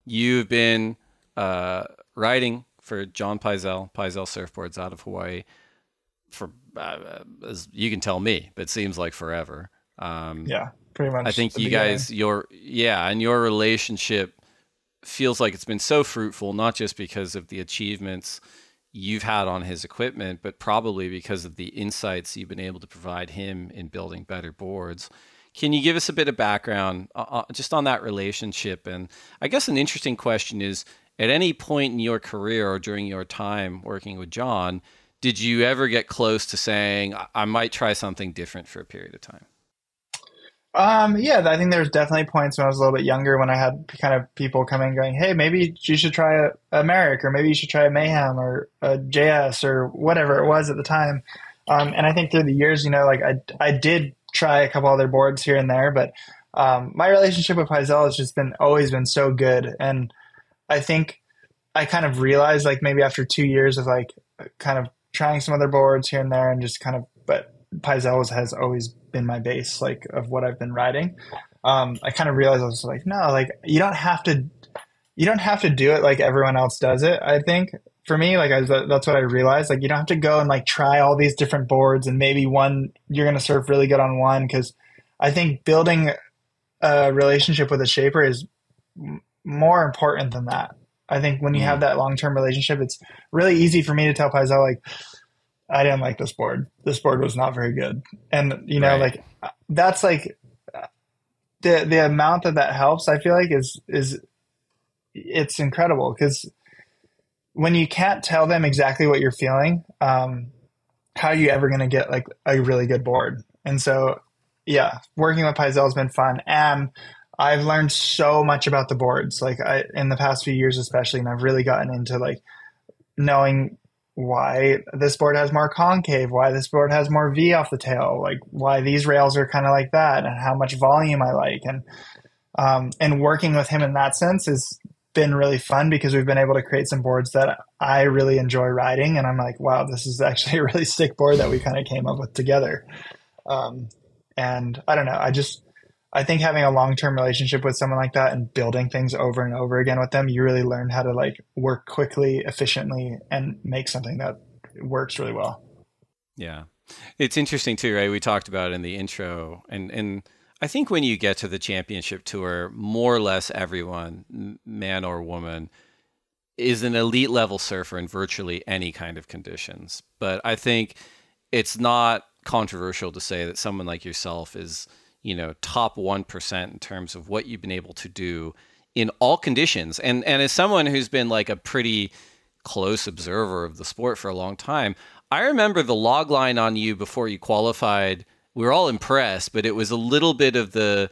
You've been riding for John Pyzel Surfboards out of Hawaii for, as you can tell me, but it seems like forever. Um, Yeah, pretty I much think the you beginning. guys, and your relationship feels like it's been so fruitful, not just because of the achievements you've had on his equipment, but probably because of the insights you've been able to provide him in building better boards. Can you give us a bit of background just on that relationship? And I guess an interesting question is, at any point in your career or during your time working with John, did you ever get close to saying, I might try something different for a period of time? Yeah, I think there's definitely points when I was a little bit younger when I had kind of people coming going, hey, maybe you should try a Merrick, or maybe you should try a Mayhem or a JS or whatever it was at the time. And I think through the years, like I did try a couple other boards here and there, but my relationship with Pyzel has just been always been so good. And I think I kind of realized like maybe after 2 years of like kind of trying some other boards here and there and just kind of, but Pyzel has always been my base like of what I've been riding. I kind of realized I was like, no, like you don't have to do it like everyone else does it. I think for me, like that's what I realized. Like you don't have to go and like try all these different boards and maybe one you're going to surf really good on one because I think building a relationship with a shaper is more important than that. I think when you have Mm, that long term relationship, it's really easy for me to tell Pyzel like I didn't like this board. This board was not very good, and right. like that's like the amount that that helps. I feel like is it's incredible because when you can't tell them exactly what you're feeling, how are you ever going to get like a really good board? And so, yeah, working with Pyzel has been fun, and I've learned so much about the boards. Like I in the past few years, especially, and I've really gotten into like knowing why this board has more concave, why this board has more V off the tail, like why these rails are kind of like that, and how much volume I like, and working with him in that sense has been really fun because we've been able to create some boards that I really enjoy riding, and I'm like, wow, this is actually a really sick board that we kind of came up with together. Um, and I don't know, I think having a long term relationship with someone like that and building things over and over again with them, you really learn how to like work quickly, efficiently, and make something that works really well. Yeah. It's interesting too, right? We talked about it in the intro, and I think when you get to the championship tour, more or less everyone, man or woman, is an elite level surfer in virtually any kind of conditions. But I think it's not controversial to say that someone like yourself is, top 1% in terms of what you've been able to do in all conditions. And as someone who's been like a pretty close observer of the sport for a long time, I remember the log line on you before you qualified. We were all impressed, but it was a little bit of the,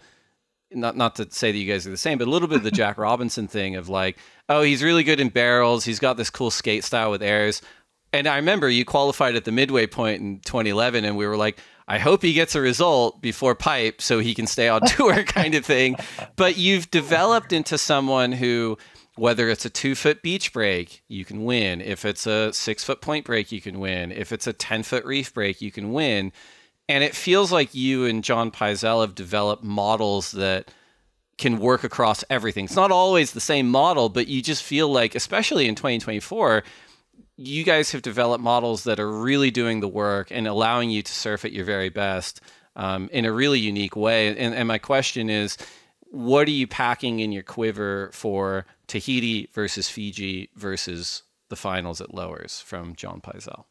not to say that you guys are the same, but a little bit of the Jack Robinson thing of like, oh, he's really good in barrels. He's got this cool skate style with airs. And I remember you qualified at the midway point in 2011, and we were like, I hope he gets a result before pipe so he can stay on tour kind of thing. But you've developed into someone who, whether it's a 2 foot beach break, you can win. If it's a 6 foot point break, you can win. If it's a 10 foot reef break, you can win. And it feels like you and John Pyzel have developed models that can work across everything. It's not always the same model, but you just feel like, especially in 2024, you guys have developed models that are really doing the work and allowing you to surf at your very best in a really unique way. And my question is, what are you packing in your quiver for Tahiti versus Fiji versus the finals at Lowers from John Pyzel?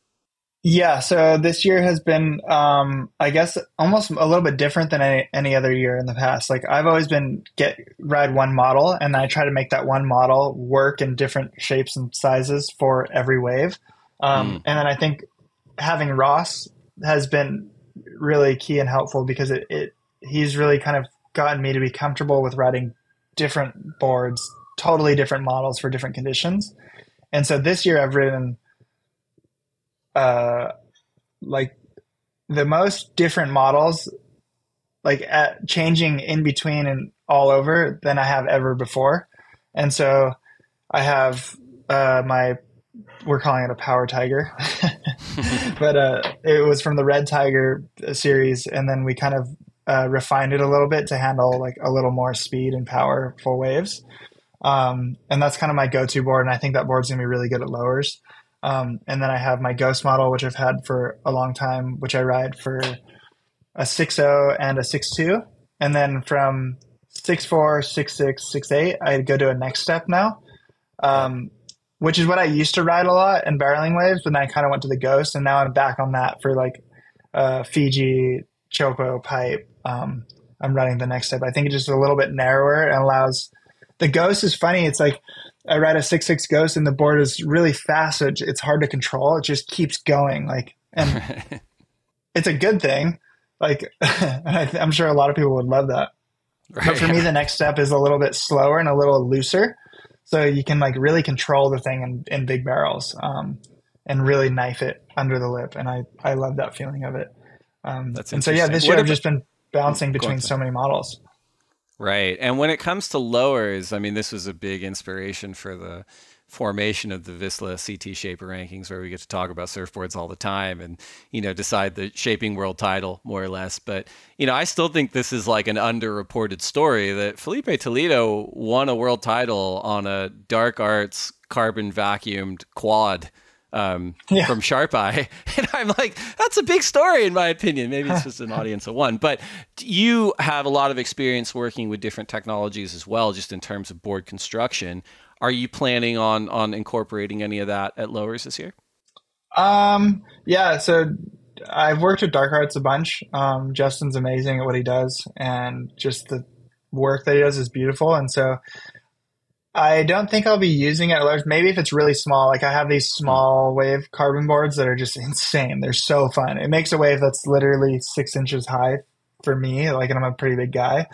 Yeah, so this year has been, I guess, almost a little bit different than any other year in the past. Like I've always been ride one model, and I try to make that one model work in different shapes and sizes for every wave. Mm, And then I think having Ross has been really key and helpful because it he's really kind of gotten me to be comfortable with riding different boards, totally different models for different conditions. And so this year I've ridden uh, like the most different models, like at changing in between and all over than I have ever before. And so I have my we're calling it a power tiger, but it was from the Red Tiger series, and then we kind of refined it a little bit to handle like a little more speed and power full waves. And that's kind of my go-to board. And I think that board's going to be really good at lowers. And then I have my Ghost model, which I've had for a long time, which I ride for a 6.0 and a 6.2. And then from 6.4, 6.6, 6.8, I go to a next step now, Yep. which is what I used to ride a lot in barreling waves. But then I kind of went to the Ghost, and now I'm back on that for like Fiji, Chopo, pipe. I'm running the next step. I think it's just a little bit narrower and allows the Ghost is funny. It's like I ride a 6.6 Ghost and the board is really fast. So it's hard to control. It just keeps going. Like, and it's a good thing. Like, I'm sure a lot of people would love that. But Right. for me, the next step is a little bit slower and a little looser. So you can like really control the thing in big barrels, and really knife it under the lip. And I love that feeling of it. That's And so, yeah, interesting. this year What I've about, just been bouncing go on, between sir. so many models. Right. And when it comes to lowers, I mean, this was a big inspiration for the formation of the Visla CT Shaper rankings, where we get to talk about surfboards all the time and, decide the shaping world title, more or less. But, I still think this is like an underreported story that Felipe Toledo won a world title on a Dark Arts carbon vacuumed quad. Yeah. From Sharp Eye. And I'm like, that's a big story in my opinion. Maybe it's just an audience of one. But you have a lot of experience working with different technologies as well, just in terms of board construction. Are you planning on incorporating any of that at lowers this year? Yeah, so I've worked with Dark Arts a bunch. Justin's amazing at what he does, and just the work that he does is beautiful. And so I don't think I'll be using it at large. Maybe if it's really small, like I have these Mm. small wave carbon boards that are just insane. They're so fun. It makes a wave that's literally 6 inches high for me. Like, and I'm a pretty big guy.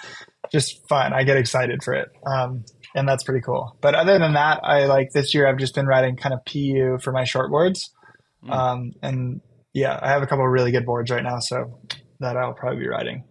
Just fun. I get excited for it. And that's pretty cool. But other than that, I like this year I've just been riding kind of PU for my short boards. Mm. And yeah, I have a couple of really good boards right now, so that I'll probably be riding.